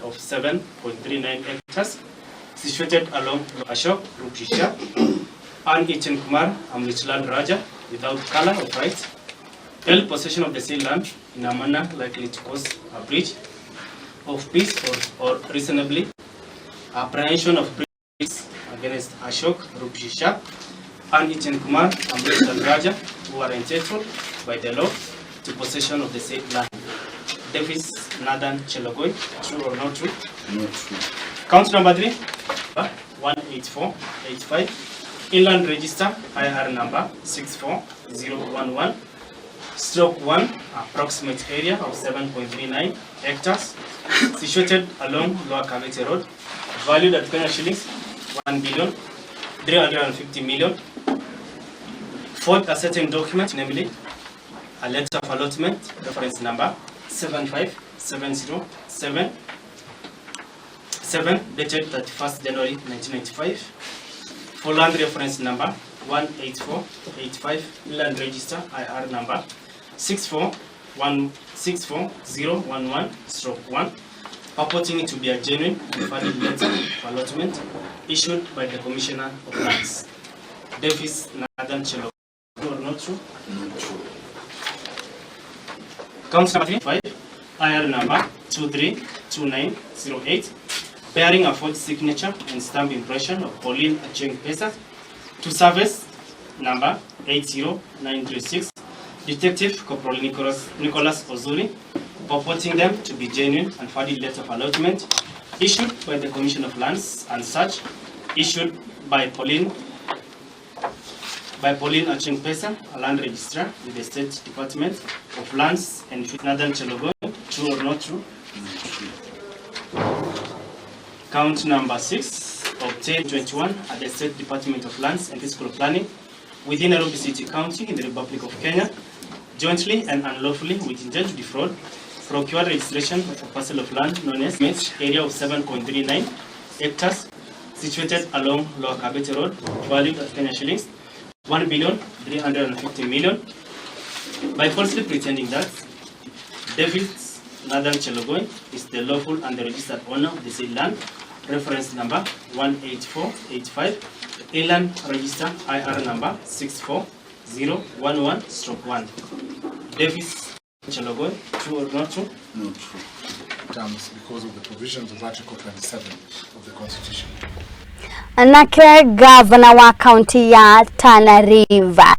of 7.39 hectares situated along Ashok, Rupshisha, and Ichen Kumar Amrichland Raja without color of right, held possession of the said land in a manner likely to cause a breach of peace or reasonably apprehension of breach against Ashok, Rupshisha, and Ichen Kumar Amrichland Raja, who are entitled by the law to possession of the said land. Davis Chelogoi, true or not true? Not true. Count number 3, 18485. Inland Register, IR number 64011/1, approximate area of 7.39 hectares, situated along Lower Kavete Road, valued at Kenya shillings 1,350,000,000. Fourth, a certain document, namely a letter of allotment, reference number 75707, dated 31st January 1995. For land reference number 18485, Land Register IR number 64011/1, purporting to be a genuine and valid letter of allotment issued by the Commissioner of Lands. Davis Chelogoi, true or not true? Not true. Count number 5, IR number 232908, bearing a forged signature and stamp impression of Pauline Acheng Pesa, to service number 80936, Detective Corporal Nicholas Ozuri, purporting them to be genuine and valid letter of allotment issued by the Commission of Lands and such, issued by Pauline Acheng Pesa, a land registrar with the State Department of Lands and Davis Chelogoi, true or not true? Count number 6, obtained 21 at the State Department of Lands and Physical Planning within Nairobi City County in the Republic of Kenya, jointly and unlawfully with intent to defraud, procured registration of a parcel of land known as area of 7.39 hectares situated along Lower Kavete Road, valued at Kenya shillings 1,350,000,000, by falsely pretending that Davis Chelogoi is the lawful and the registered owner of the said land, reference number 18485, Inland Register IR number 64011/1. Davis Chelogoi, true or not true? Not true. Terms because of the provisions of Article 27 of the Constitution. Anake Governor wa County ya Tana River